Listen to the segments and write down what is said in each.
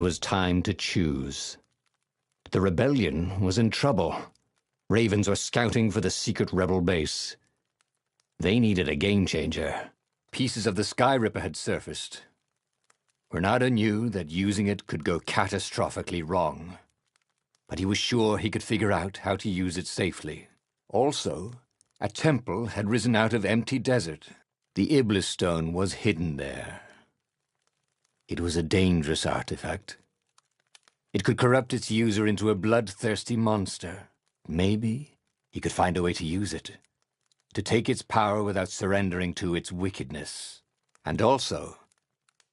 It was time to choose. The rebellion was in trouble. Ravens were scouting for the secret rebel base. They needed a game changer. Pieces of the Sky Ripper had surfaced. Renato knew that using it could go catastrophically wrong, but he was sure he could figure out how to use it safely. Also, a temple had risen out of empty desert. The Iblis stone was hidden there. It was a dangerous artifact. It could corrupt its user into a bloodthirsty monster. Maybe he could find a way to use it, to take its power without surrendering to its wickedness. And also,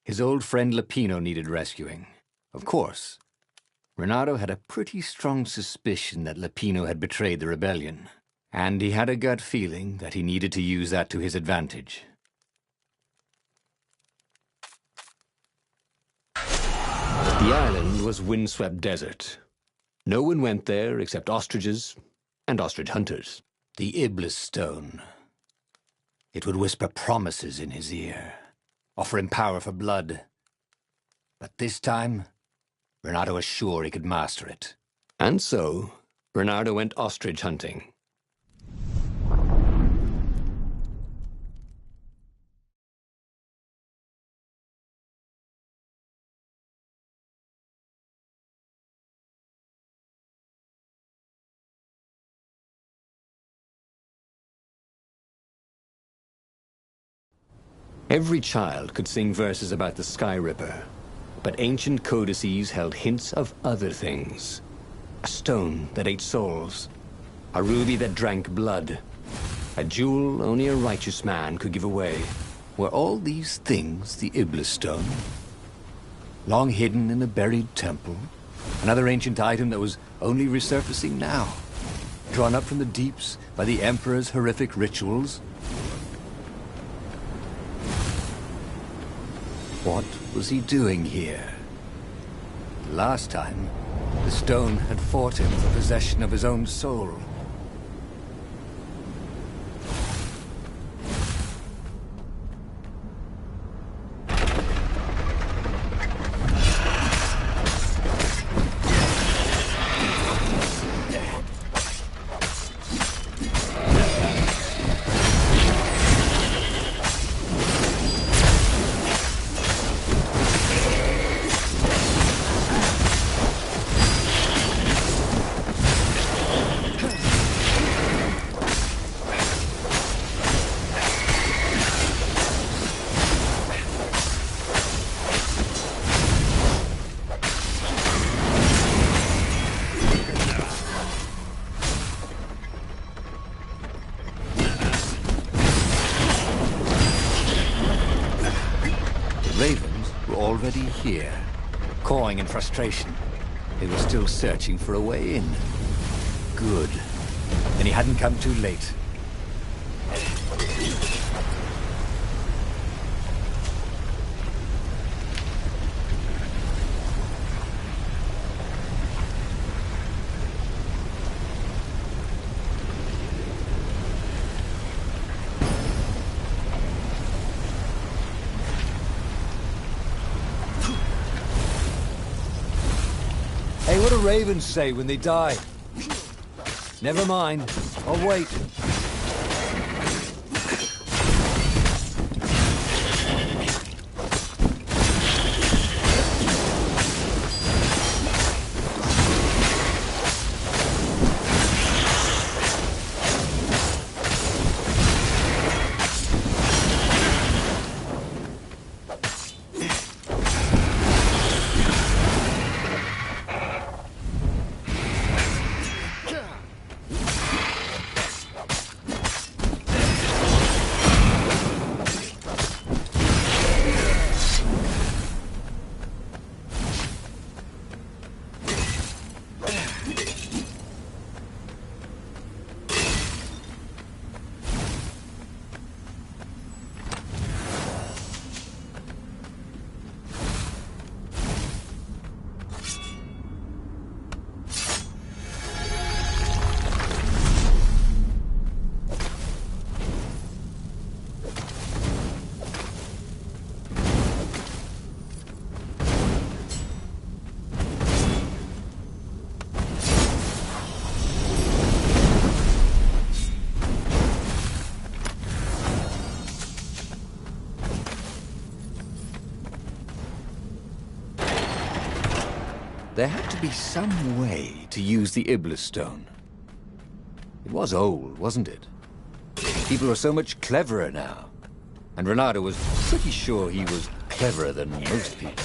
his old friend Lapino needed rescuing. Of course, Renato had a pretty strong suspicion that Lapino had betrayed the rebellion, and he had a gut feeling that he needed to use that to his advantage. The island was windswept desert. No one went there except ostriches and ostrich hunters. The Iblis stone. It would whisper promises in his ear, offer him power for blood. But this time, Renato was sure he could master it. And so, Renato went ostrich hunting. Every child could sing verses about the Sky Ripper, but ancient codices held hints of other things. A stone that ate souls, a ruby that drank blood, a jewel only a righteous man could give away. Were all these things the Iblis stone? Long hidden in a buried temple? Another ancient item that was only resurfacing now? Drawn up from the deeps by the Emperor's horrific rituals? What was he doing here? Last time, the stone had fought him for possession of his own soul. Ravens were already here, cawing in frustration. They were still searching for a way in. Good. Then he hadn't come too late. Hey, what do ravens say when they die? Never mind. I'll wait. There had to be some way to use the Iblis stone. It was old, wasn't it? People were so much cleverer now. And Renato was pretty sure he was cleverer than most people.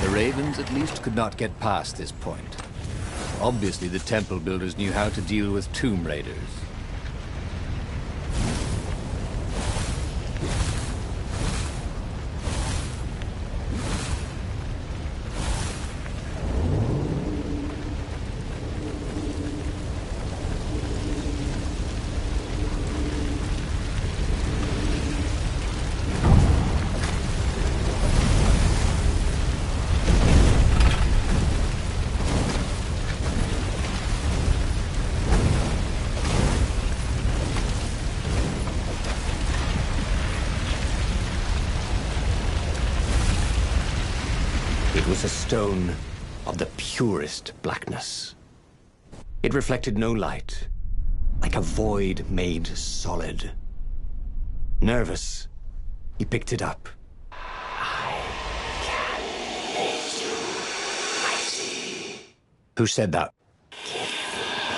The Ravens at least could not get past this point. Obviously, the temple builders knew how to deal with tomb raiders. It was a stone of the purest blackness. It reflected no light, like a void made solid. Nervous, he picked it up. I can make you mighty. Who said that? Give me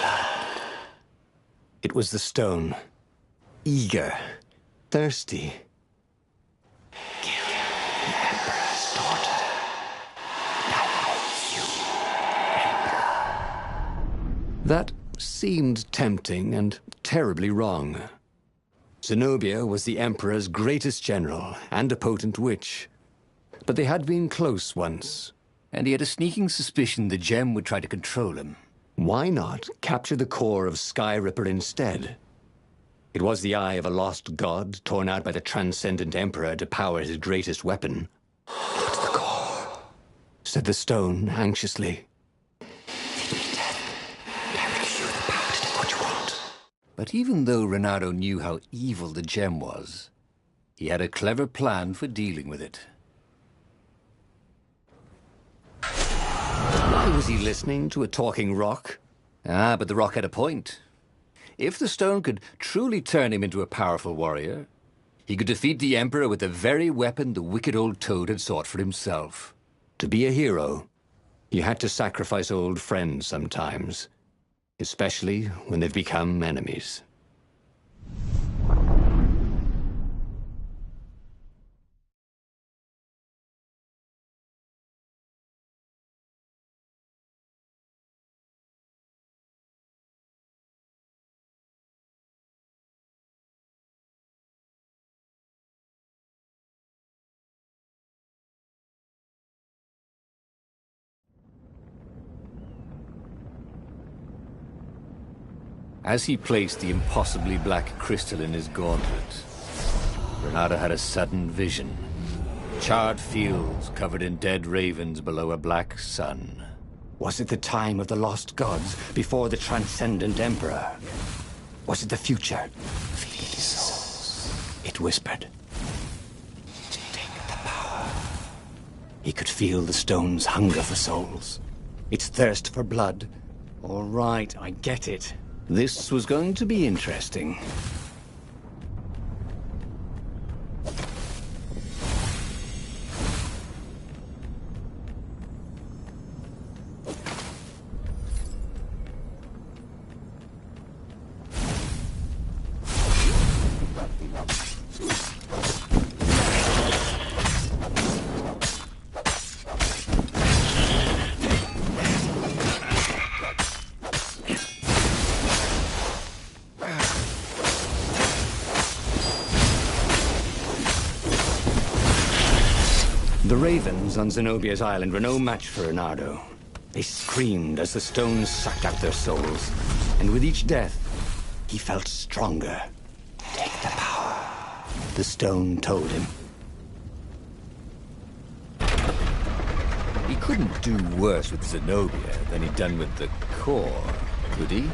blood. It was the stone. Eager, thirsty. That seemed tempting and terribly wrong. Zenobia was the Emperor's greatest general and a potent witch. But they had been close once. And he had a sneaking suspicion the gem would try to control him. Why not capture the core of Sky Ripper instead? It was the eye of a lost god torn out by the transcendent Emperor to power his greatest weapon. "What's the core?" said the stone anxiously. But even though Renato knew how evil the gem was, he had a clever plan for dealing with it. Why was he listening to a talking rock? But the rock had a point. If the stone could truly turn him into a powerful warrior, he could defeat the Emperor with the very weapon the wicked old toad had sought for himself. To be a hero, you had to sacrifice old friends sometimes. Especially when they've become enemies. As he placed the impossibly black crystal in his gauntlet, Renato had a sudden vision. Charred fields covered in dead ravens below a black sun. Was it the time of the lost gods before the transcendent Emperor? Was it the future? Feed these souls, it whispered. Take the power. He could feel the stone's hunger for souls. Its thirst for blood. All right, I get it. This was going to be interesting. The ravens on Zenobia's island were no match for Renato. They screamed as the stones sucked out their souls. And with each death, he felt stronger. Take the power. The stone told him. He couldn't do worse with Zenobia than he'd done with the core, could he?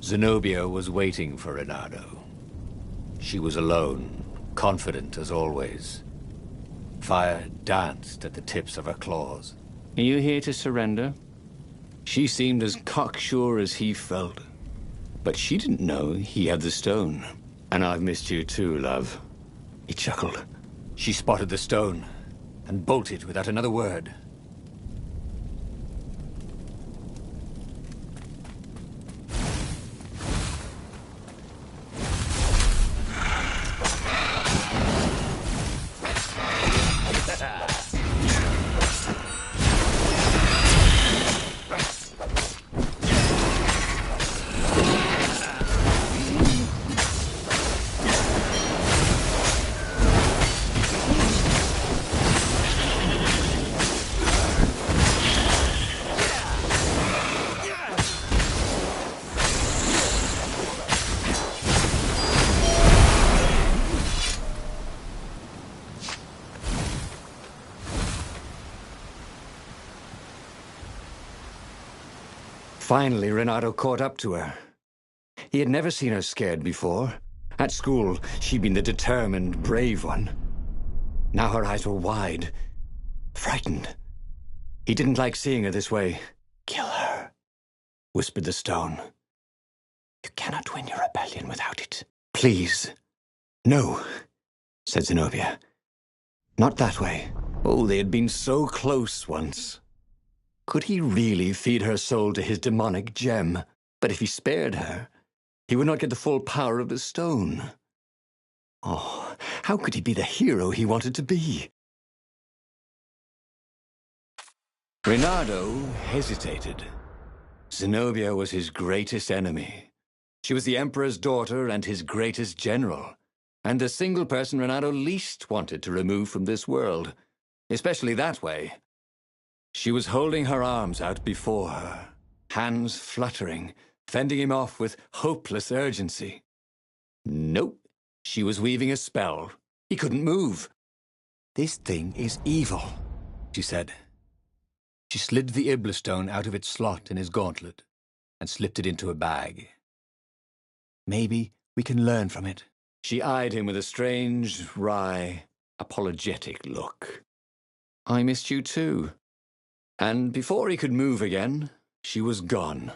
Zenobia was waiting for Renato. She was alone, confident as always. Fire danced at the tips of her claws. Are you here to surrender? She seemed as cocksure as he felt. But she didn't know he had the stone. And I've missed you too, love. He chuckled. She spotted the stone and bolted without another word. Finally, Renato caught up to her. He had never seen her scared before. At school, she'd been the determined, brave one. Now her eyes were wide, frightened. He didn't like seeing her this way. "Kill her," whispered the stone. "You cannot win your rebellion without it. Please." "No," said Zenobia. "Not that way." Oh, they had been so close once. Could he really feed her soul to his demonic gem? But if he spared her, he would not get the full power of the stone. Oh, how could he be the hero he wanted to be? Renato hesitated. Zenobia was his greatest enemy. She was the Emperor's daughter and his greatest general, and the single person Renato least wanted to remove from this world, especially that way. She was holding her arms out before her, hands fluttering, fending him off with hopeless urgency. Nope, she was weaving a spell. He couldn't move. "This thing is evil," she said. She slid the Iblastone out of its slot in his gauntlet and slipped it into a bag. "Maybe we can learn from it." She eyed him with a strange, wry, apologetic look. "I missed you too." And before he could move again, she was gone.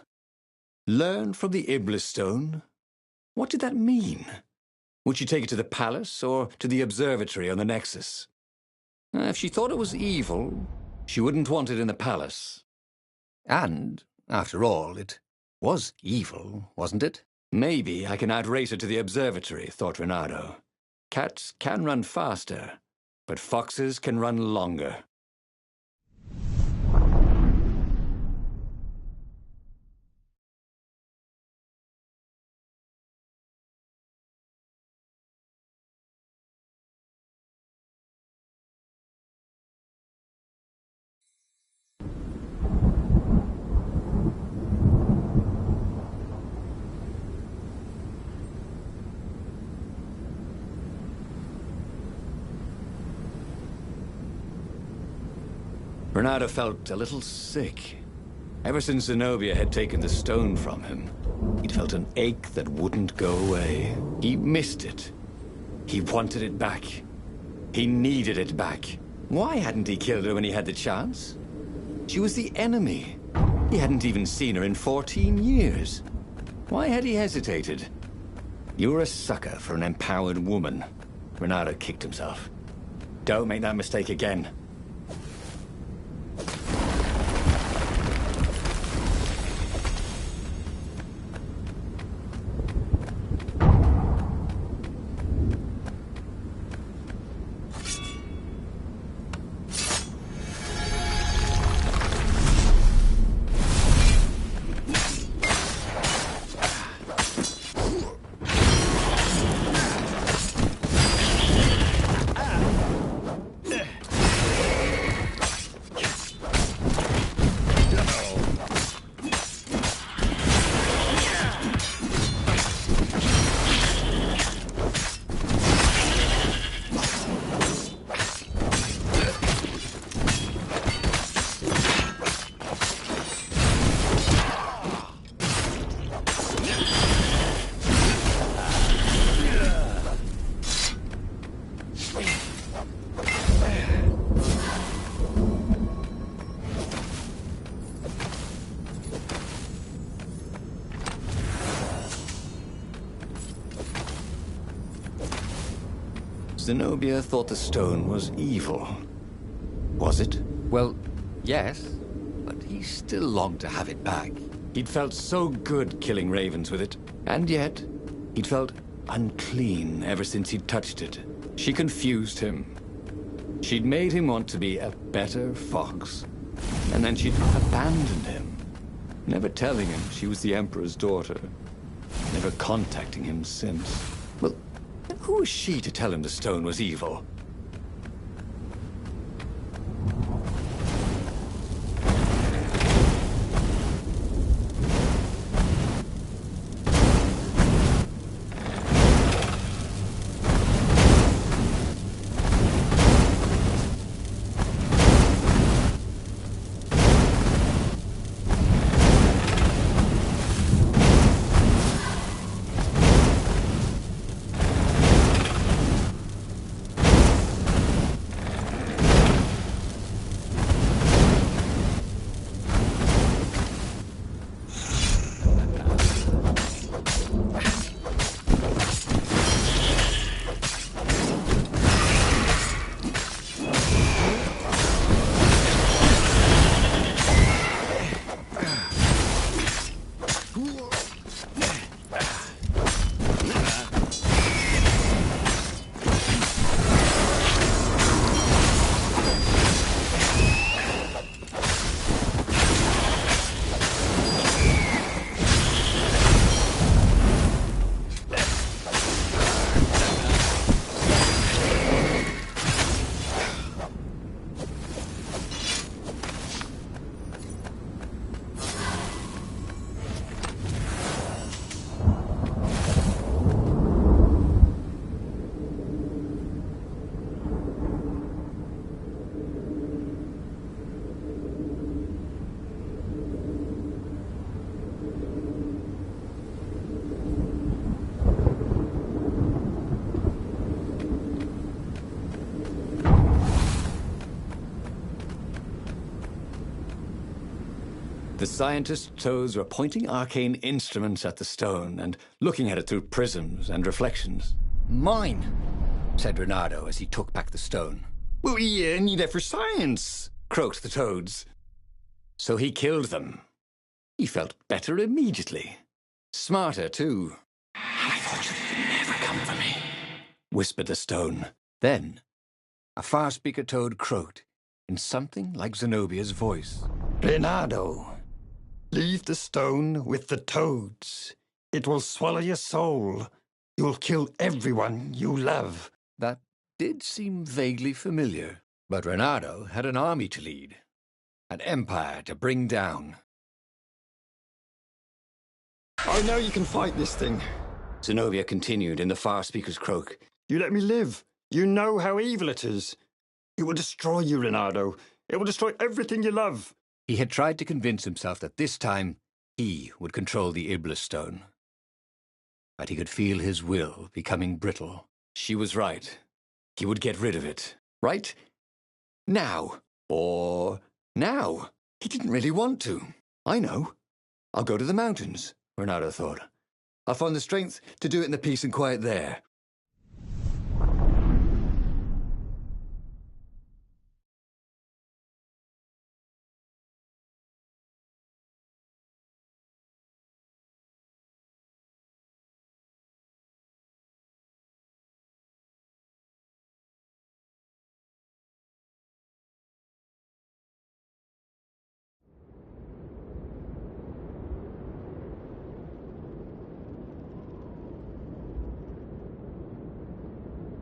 Learn from the Iblastone? What did that mean? Would she take it to the palace or to the observatory on the Nexus? If she thought it was evil, she wouldn't want it in the palace. And, after all, it was evil, wasn't it? Maybe I can outrace her to the observatory, thought Renato. Cats can run faster, but foxes can run longer. Renato felt a little sick. Ever since Zenobia had taken the stone from him, he'd felt an ache that wouldn't go away. He missed it. He wanted it back. He needed it back. Why hadn't he killed her when he had the chance? She was the enemy. He hadn't even seen her in 14 years. Why had he hesitated? You're a sucker for an empowered woman. Renato kicked himself. Don't make that mistake again. Zenobia thought the stone was evil. Was it? Well, yes, but he still longed to have it back. He'd felt so good killing ravens with it, and yet he'd felt unclean ever since he'd touched it. She confused him. She'd made him want to be a better fox, and then she'd abandoned him, never telling him she was the Emperor's daughter, never contacting him since. Well, who was she to tell him the stone was evil? The scientist's toes were pointing arcane instruments at the stone and looking at it through prisms and reflections. "Mine," said Reynardo as he took back the stone. "Well, we need it for science," croaked the toads. So he killed them. He felt better immediately. Smarter, too. "I thought you'd never come for me," whispered the stone. Then, a far-speaker toad croaked in something like Zenobia's voice. "Reynardo, leave the stone with the toads. It will swallow your soul. You'll kill everyone you love." That did seem vaguely familiar, but Reynardo had an army to lead, an empire to bring down. "I know you can fight this thing," Zenobia continued in the far-speaker's croak. "You let me live. You know how evil it is. It will destroy you, Reynardo. It will destroy everything you love." He had tried to convince himself that this time he would control the Iblis stone. But he could feel his will becoming brittle. She was right. He would get rid of it. Right? Now. Or now. He didn't really want to. I know. I'll go to the mountains, Reynardo thought. I'll find the strength to do it in the peace and quiet there.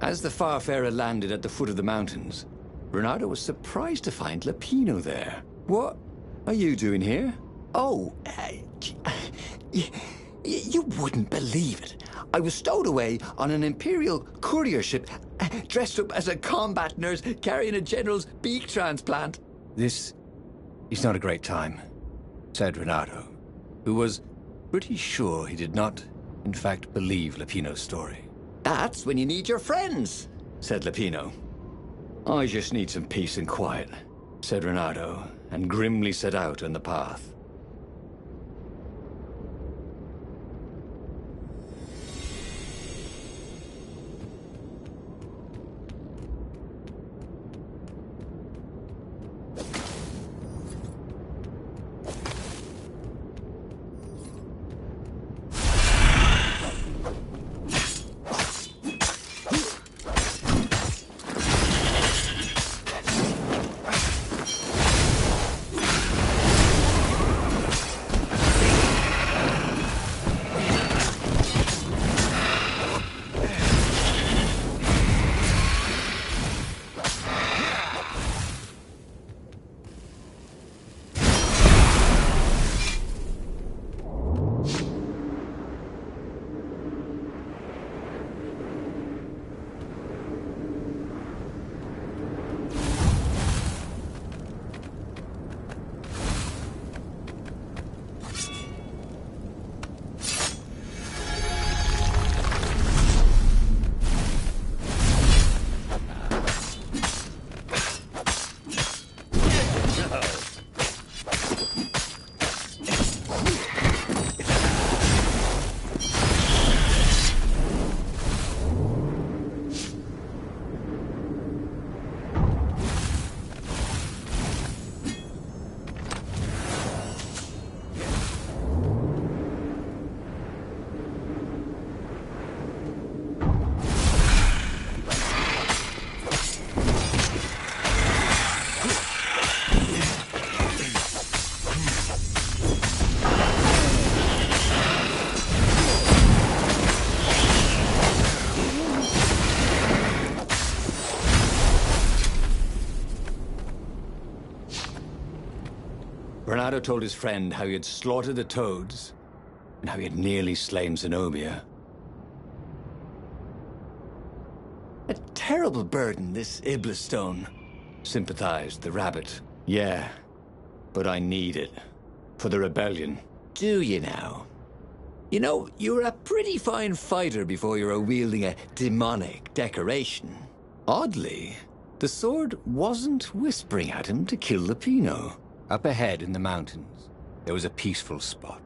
As the Farfarer landed at the foot of the mountains, Reynardo was surprised to find Lapino there. "What are you doing here?" "Oh, you wouldn't believe it. I was stowed away on an Imperial courier ship, dressed up as a combat nurse carrying a general's beak transplant." "This is not a great time," said Reynardo, who was pretty sure he did not, in fact, believe Lapino's story. "That's when you need your friends," said Lapino. "I just need some peace and quiet," said Reynardo, and grimly set out on the path. Renato told his friend how he had slaughtered the toads and how he had nearly slain Zenobia. A terrible burden, this Iblis stone, sympathized the rabbit. Yeah, but I need it. For the rebellion. Do you now? You know, you were a pretty fine fighter before you were wielding a demonic decoration. Oddly, the sword wasn't whispering at him to kill Lupino. Up ahead in the mountains, there was a peaceful spot.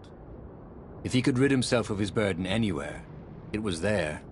If he could rid himself of his burden anywhere, it was there.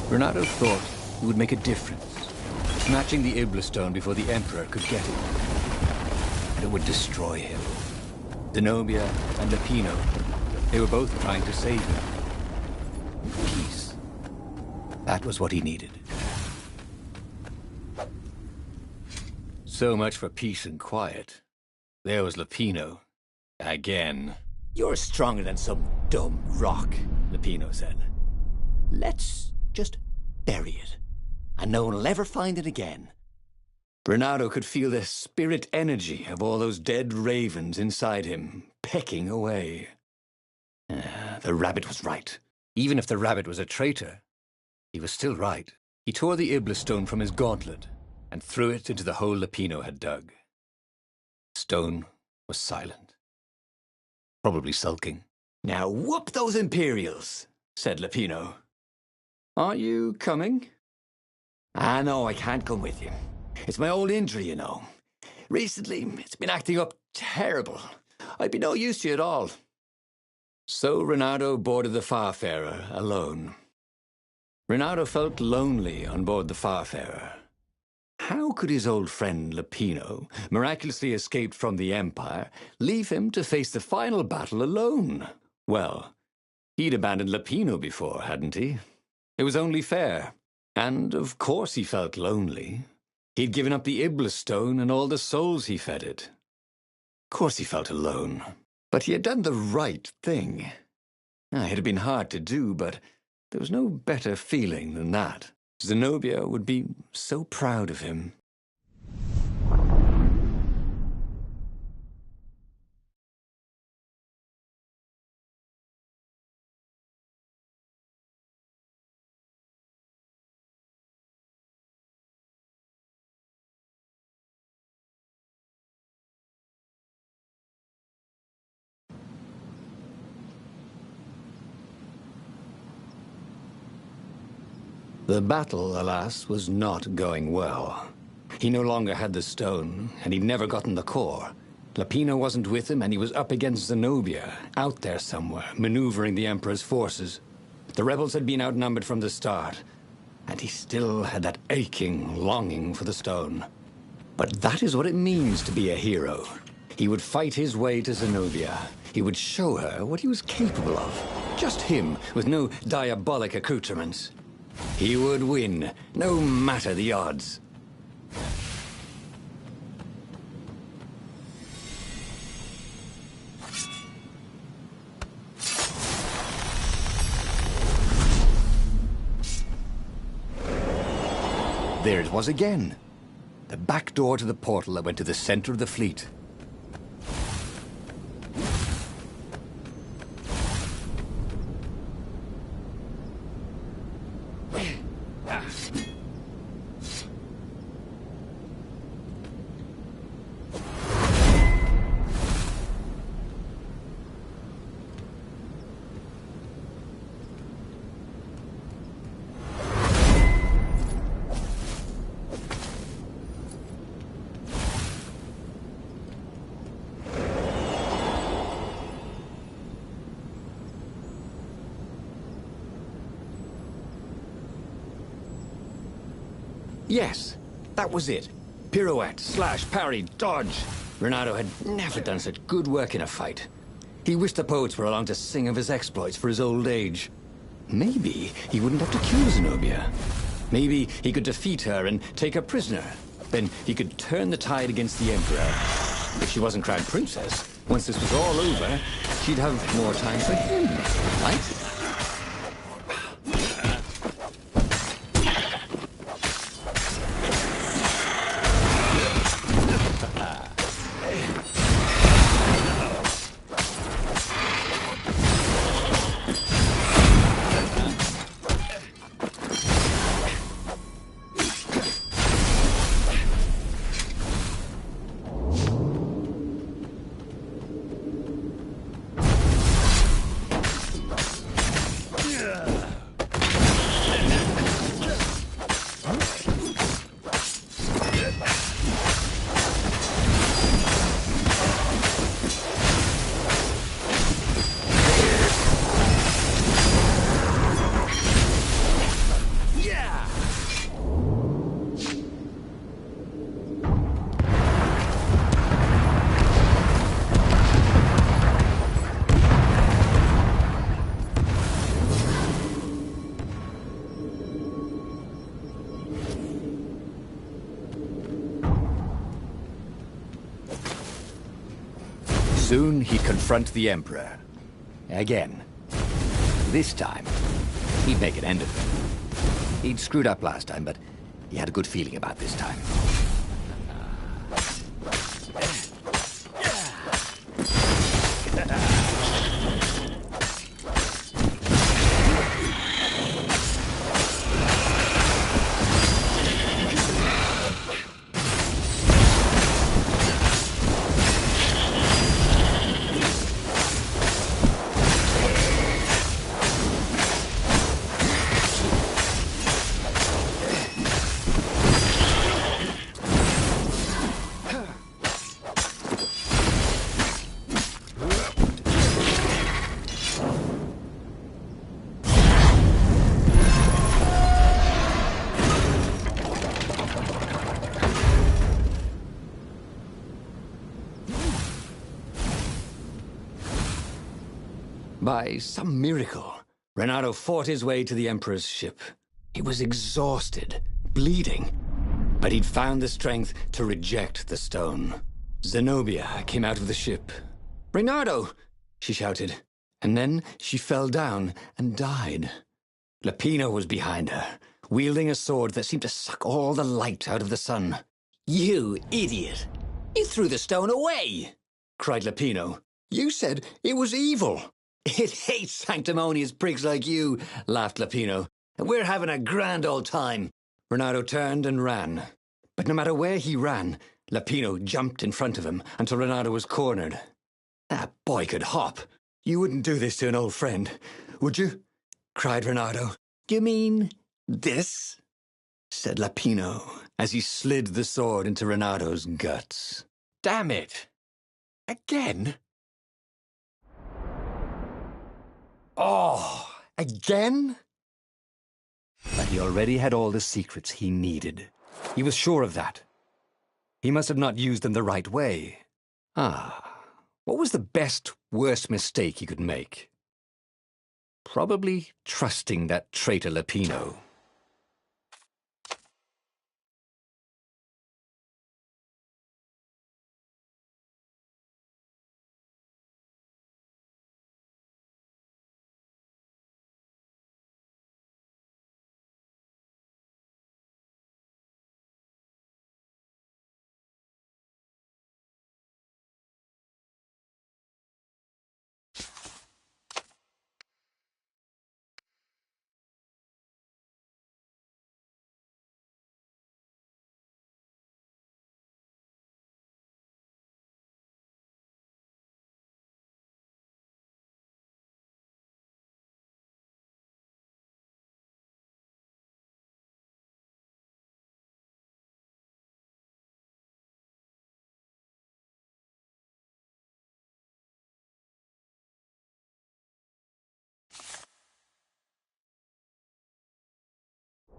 Renato thought it would make a difference, snatching the Iblis stone before the Emperor could get it. And it would destroy him. Zenobia and Lupino, they were both trying to save him. Peace. That was what he needed. So much for peace and quiet. There was Lupino. Again. You're stronger than some dumb rock, Lupino said. Let's just bury it, and no one will ever find it again. Renato could feel the spirit energy of all those dead ravens inside him, pecking away. The rabbit was right. Even if the rabbit was a traitor, he was still right. He tore the Iblis stone from his gauntlet and threw it into the hole Lupino had dug. The stone was silent, probably sulking. Now whoop those Imperials, said Lupino. Aren't you coming? No, I can't come with you. It's my old injury, you know. Recently, it's been acting up terrible. I'd be no use to you at all. So Renato boarded the Farfarer alone. Renato felt lonely on board the Farfarer. How could his old friend Lupino, miraculously escaped from the Empire, leave him to face the final battle alone? Well, he'd abandoned Lupino before, hadn't he? It was only fair. And, of course, he felt lonely. He'd given up the Iblis stone and all the souls he fed it. Of course he felt alone. But he had done the right thing. It had been hard to do, but there was no better feeling than that. Zenobia would be so proud of him. The battle, alas, was not going well. He no longer had the stone, and he'd never gotten the core. Lapino wasn't with him, and he was up against Zenobia, out there somewhere, maneuvering the Emperor's forces. The rebels had been outnumbered from the start, and he still had that aching longing for the stone. But that is what it means to be a hero. He would fight his way to Zenobia. He would show her what he was capable of. Just him, with no diabolic accoutrements. He would win, no matter the odds. There it was again. The back door to the portal that went to the center of the fleet. Yes, that was it. Pirouette, slash, parry, dodge. Renato had never done such good work in a fight. He wished the poets were along to sing of his exploits for his old age. Maybe he wouldn't have to kill Zenobia. Maybe he could defeat her and take her prisoner. Then he could turn the tide against the Emperor. If she wasn't crowned princess, once this was all over, she'd have more time for him, right? Soon he'd confront the Emperor. Again. This time, he'd make an end of it. He'd screwed up last time, but he had a good feeling about this time. By some miracle, Renato fought his way to the Emperor's ship. He was exhausted, bleeding, but he'd found the strength to reject the stone. Zenobia came out of the ship. "Renato!" she shouted, and then she fell down and died. Lapino was behind her, wielding a sword that seemed to suck all the light out of the sun. "You idiot! You threw the stone away!" cried Lapino. "You said it was evil." "It hates sanctimonious prigs like you," laughed Lapino. "And we're having a grand old time." Renato turned and ran. But no matter where he ran, Lapino jumped in front of him until Renato was cornered. "That boy could hop. You wouldn't do this to an old friend, would you?" cried Renato. "Do you mean This? Said Lapino, as he slid the sword into Renado's guts. Damn it! Again? Oh, again? But he already had all the secrets he needed. He was sure of that. He must have not used them the right way. What was the best, worst mistake he could make? Probably trusting that traitor Lapino.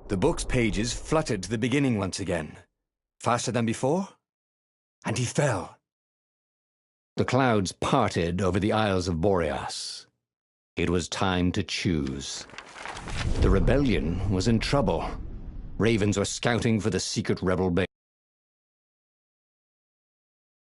The book's pages fluttered to the beginning once again, faster than before, and he fell. The clouds parted over the Isles of Boreas. It was time to choose. The rebellion was in trouble. Ravens were scouting for the secret rebel base.